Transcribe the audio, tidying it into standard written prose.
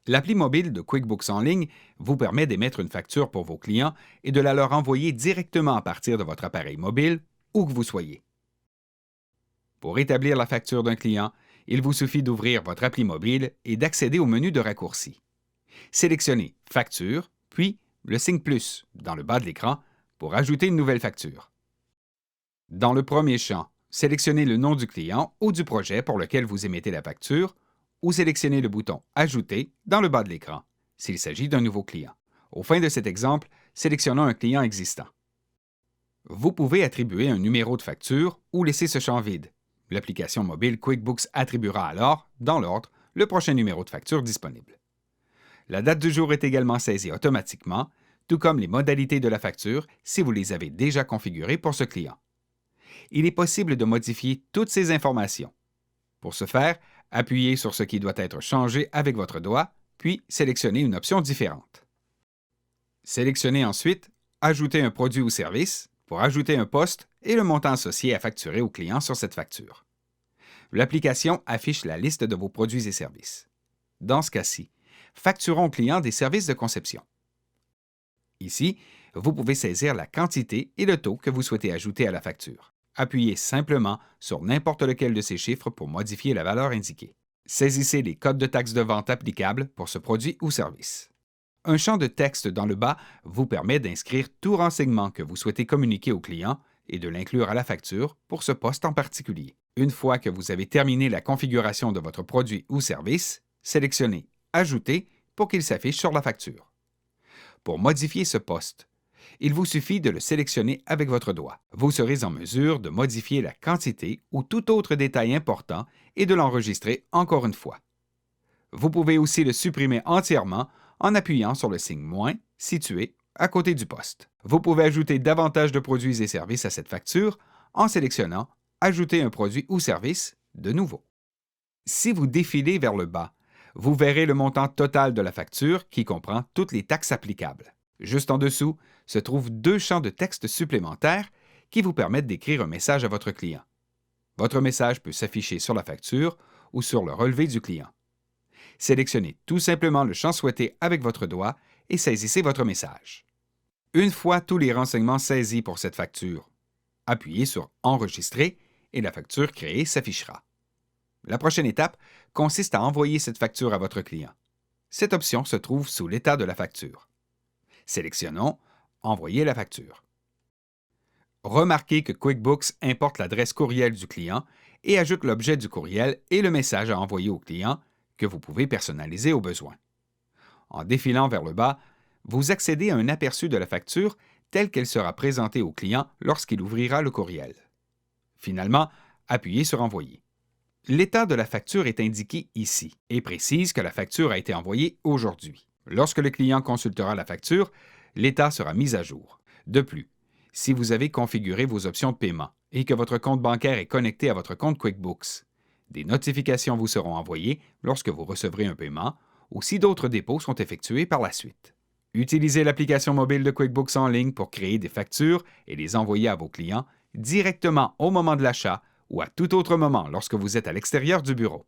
L'appli mobile de QuickBooks en ligne vous permet d'émettre une facture pour vos clients et de la leur envoyer directement à partir de votre appareil mobile, où que vous soyez. Pour établir la facture d'un client, il vous suffit d'ouvrir votre appli mobile et d'accéder au menu de raccourci. Sélectionnez Facture, puis le signe plus dans le bas de l'écran pour ajouter une nouvelle facture. Dans le premier champ, sélectionnez le nom du client ou du projet pour lequel vous émettez la facture ou sélectionnez le bouton Ajouter dans le bas de l'écran s'il s'agit d'un nouveau client. Au fin de cet exemple, sélectionnons un client existant. Vous pouvez attribuer un numéro de facture ou laisser ce champ vide. L'application mobile QuickBooks attribuera alors, dans l'ordre, le prochain numéro de facture disponible. La date du jour est également saisie automatiquement, tout comme les modalités de la facture si vous les avez déjà configurées pour ce client. Il est possible de modifier toutes ces informations. Pour ce faire, appuyez sur ce qui doit être changé avec votre doigt, puis sélectionnez une option différente. Sélectionnez ensuite « Ajouter un produit ou service » pour ajouter un poste et le montant associé à facturer au client sur cette facture. L'application affiche la liste de vos produits et services. Dans ce cas-ci, facturons au client des services de conception. Ici, vous pouvez saisir la quantité et le taux que vous souhaitez ajouter à la facture. Appuyez simplement sur n'importe lequel de ces chiffres pour modifier la valeur indiquée. Saisissez les codes de taxe de vente applicables pour ce produit ou service. Un champ de texte dans le bas vous permet d'inscrire tout renseignement que vous souhaitez communiquer au client et de l'inclure à la facture pour ce poste en particulier. Une fois que vous avez terminé la configuration de votre produit ou service, sélectionnez « Ajouter » pour qu'il s'affiche sur la facture. Pour modifier ce poste, il vous suffit de le sélectionner avec votre doigt. Vous serez en mesure de modifier la quantité ou tout autre détail important et de l'enregistrer encore une fois. Vous pouvez aussi le supprimer entièrement en appuyant sur le signe « moins » situé à côté du poste. Vous pouvez ajouter davantage de produits et services à cette facture en sélectionnant « Ajouter un produit ou service » de nouveau. Si vous défilez vers le bas, vous verrez le montant total de la facture qui comprend toutes les taxes applicables. Juste en dessous se trouvent deux champs de texte supplémentaires qui vous permettent d'écrire un message à votre client. Votre message peut s'afficher sur la facture ou sur le relevé du client. Sélectionnez tout simplement le champ souhaité avec votre doigt et saisissez votre message. Une fois tous les renseignements saisis pour cette facture, appuyez sur « Enregistrer » et la facture créée s'affichera. La prochaine étape consiste à envoyer cette facture à votre client. Cette option se trouve sous l'état de la facture. Sélectionnons « Envoyer la facture ». Remarquez que QuickBooks importe l'adresse courriel du client et ajoute l'objet du courriel et le message à envoyer au client que vous pouvez personnaliser au besoin. En défilant vers le bas, vous accédez à un aperçu de la facture telle qu'elle sera présentée au client lorsqu'il ouvrira le courriel. Finalement, appuyez sur « Envoyer ». L'état de la facture est indiqué ici et précise que la facture a été envoyée aujourd'hui. Lorsque le client consultera la facture, l'état sera mis à jour. De plus, si vous avez configuré vos options de paiement et que votre compte bancaire est connecté à votre compte QuickBooks, des notifications vous seront envoyées lorsque vous recevrez un paiement ou si d'autres dépôts sont effectués par la suite. Utilisez l'application mobile de QuickBooks en ligne pour créer des factures et les envoyer à vos clients directement au moment de l'achat ou à tout autre moment lorsque vous êtes à l'extérieur du bureau.